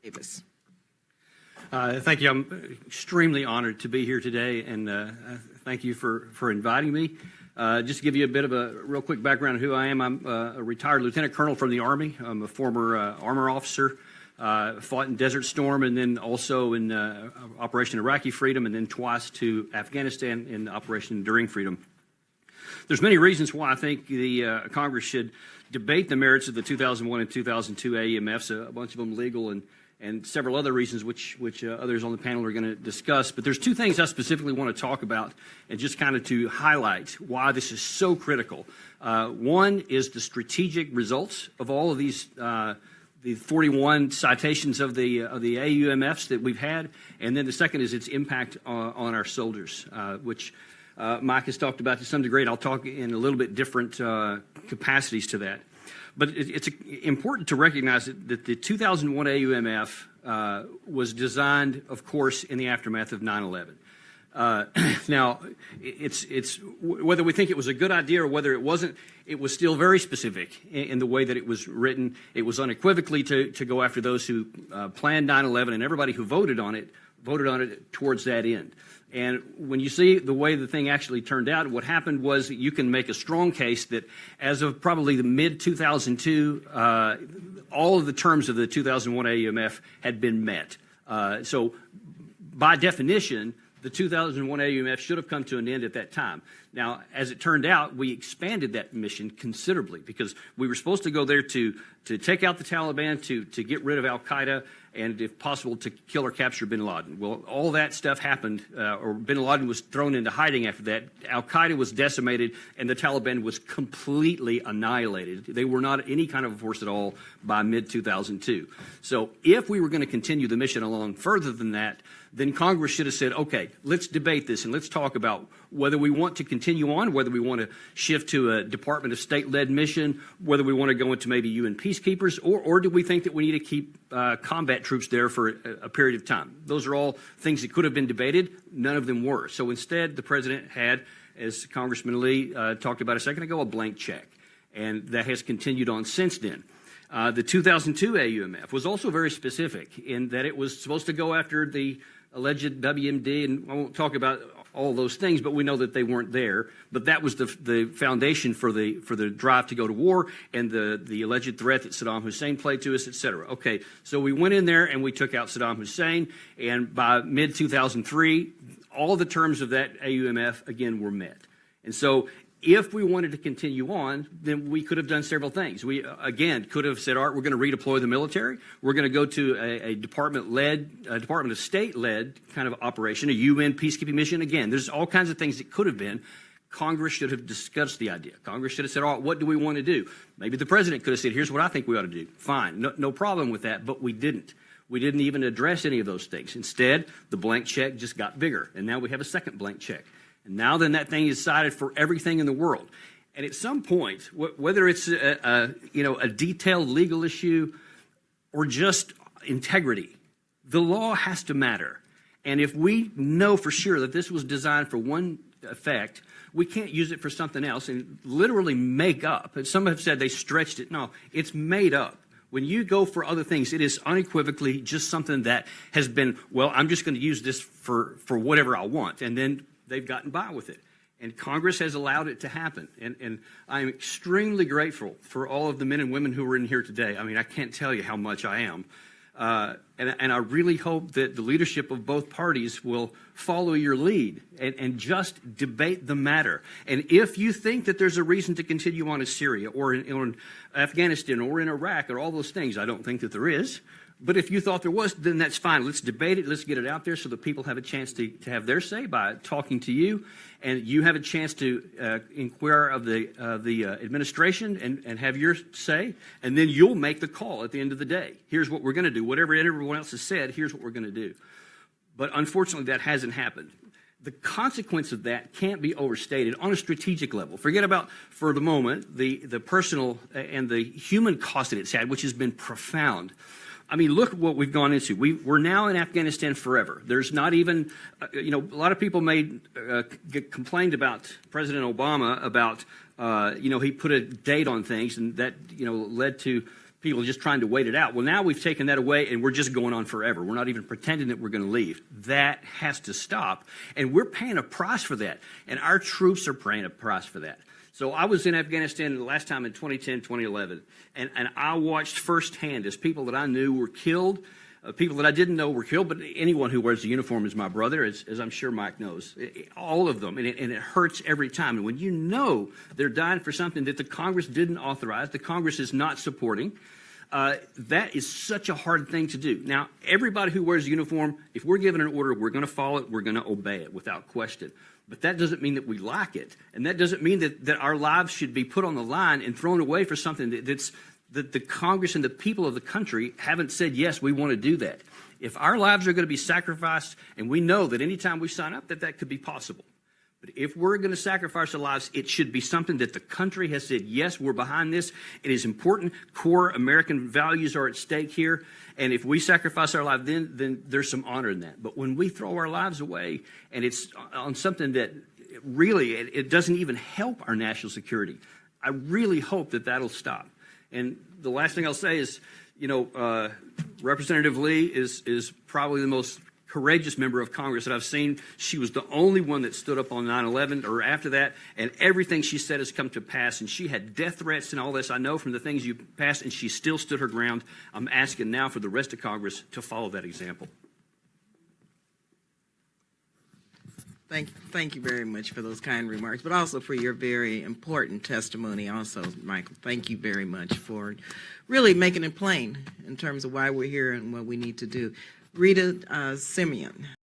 Davis. Thank you. I'm extremely honored to be here today, and thank you for inviting me. Just to give you a bit of a real quick background of who I am, I'm a retired lieutenant colonel from the Army. I'm a former armor officer, fought in Desert Storm, and then also in Operation Iraqi Freedom, and then twice to Afghanistan in Operation Enduring Freedom. There's many reasons why I think the Congress should debate the merits of the 2001 and 2002 AUMFs, a bunch of them legal and several other reasons which others on the panel are going to discuss. But there's two things I specifically want to talk about and just kind of to highlight why this is so critical. One is the strategic results of all of these the 41 citations of the AUMFs that we've had, and then the second is its impact on our soldiers, which Mike has talked about to some degree, and I'll talk in a little bit different capacities to that. But it's important to recognize that the 2001 AUMF was designed, of course, in the aftermath of 9/11. Now, it's whether we think it was a good idea or whether it wasn't, it was still very specific in the way that it was written. It was unequivocally to go after those who planned 9/11, and everybody who voted on it towards that end. And when you see the way the thing actually turned out, what happened was that you can make a strong case that as of probably the mid-2002, all of the terms of the 2001 AUMF had been met. So by definition, the 2001 AUMF should have come to an end at that time. Now, as it turned out, we expanded that mission considerably because we were supposed to go there to take out the Taliban, to get rid of al-Qaeda, and if possible, to kill or capture bin Laden. Well, all that stuff happened, or bin Laden was thrown into hiding after that. Al-Qaeda was decimated, and the Taliban was completely annihilated. They were not any kind of a force at all by mid-2002. So if we were going to continue the mission along further than that, then Congress should have said, okay, let's debate this and let's talk about whether we want to continue on, whether we want to shift to a Department of State-led mission, whether we want to go into maybe UN peacekeepers, or do we think that we need to keep combat troops there for a period of time? Those are all things that could have been debated. None of them were. So instead, the president had, as Congressman Lee talked about a second ago, a blank check. And that has continued on since then. The 2002 AUMF was also very specific in that it was supposed to go after the alleged WMD, and I won't talk about all those things, but we know that they weren't there. But that was the foundation for the drive to go to war and the alleged threat that Saddam Hussein played to us, et cetera. Okay, so we went in there and we took out Saddam Hussein, and by mid-2003, all the terms of that AUMF, again, were met. And so if we wanted to continue on, then we could have done several things. We, again, could have said, all right, we're going to redeploy the military. We're going to go to a Department of State-led kind of operation, a UN peacekeeping mission. Again, there's all kinds of things that could have been. Congress should have discussed the idea. Congress should have said, all right, what do we want to do? Maybe the president could have said, here's what I think we ought to do. Fine, no problem with that, but we didn't. We didn't even address any of those things. Instead, the blank check just got bigger, and now we have a second blank check. And now then that thing is decided for everything in the world. And at some point, whether it's a detailed legal issue or just integrity, the law has to matter. And if we know for sure that this was designed for one effect, we can't use it for something else and literally make up. And some have said they stretched it. No, it's made up. When you go for other things, it is unequivocally just something that has been, well, I'm just going to use this for whatever I want. And then they've gotten by with it. And Congress has allowed it to happen. And I'm extremely grateful for all of the men and women who are in here today. I mean, I can't tell you how much I am. And I really hope that the leadership of both parties will follow your lead and just debate the matter. And if you think that there's a reason to continue on in Syria or in Afghanistan or in Iraq or all those things, I don't think that there is. But if you thought there was, then that's fine. Let's debate it. Let's get it out there so that people have a chance to have their say by talking to you. And you have a chance to inquire of the administration and have your say. And then you'll make the call at the end of the day. Here's what we're going to do. Whatever everyone else has said, here's what we're going to do. But unfortunately, that hasn't happened. The consequence of that can't be overstated on a strategic level. Forget about, for the moment, the personal and the human cost that it's had, which has been profound. I mean, look at what we've gone into. We're now in Afghanistan forever. There's not even, a lot of people complained about President Obama about, he put a date on things, and that, led to people just trying to wait it out. Well, now we've taken that away, and we're just going on forever. We're not even pretending that we're going to leave. That has to stop, and we're paying a price for that, and our troops are paying a price for that. So I was in Afghanistan the last time in 2010, 2011, and I watched firsthand as people that I knew were killed, people that I didn't know were killed, but anyone who wears the uniform is my brother, as I'm sure Mike knows. All of them, and it hurts every time. And when you know they're dying for something that the Congress didn't authorize, the Congress is not supporting, that is such a hard thing to do. Now, everybody who wears a uniform, if we're given an order, we're going to follow it, we're going to obey it without question. But that doesn't mean that we like it. And that doesn't mean that our lives should be put on the line and thrown away for something that the Congress and the people of the country haven't said, yes, we want to do that. If our lives are going to be sacrificed, and we know that anytime we sign up that could be possible, but if we're going to sacrifice our lives, it should be something that the country has said, yes, we're behind this. It is important. Core American values are at stake here. And if we sacrifice our life, then there's some honor in that. But when we throw our lives away, and it's on something that really, it doesn't even help our national security, I really hope that that'll stop. And the last thing I'll say is, Representative Lee is probably the most courageous member of Congress that I've seen. She was the only one that stood up on 9/11 or after that, and everything she said has come to pass. And she had death threats and all this, I know, from the things you passed, and she still stood her ground. I'm asking now for the rest of Congress to follow that example. Thank you very much for those kind remarks, but also for your very important testimony also, Michael. Thank you very much for really making it plain in terms of why we're here and what we need to do. Rita Simeon.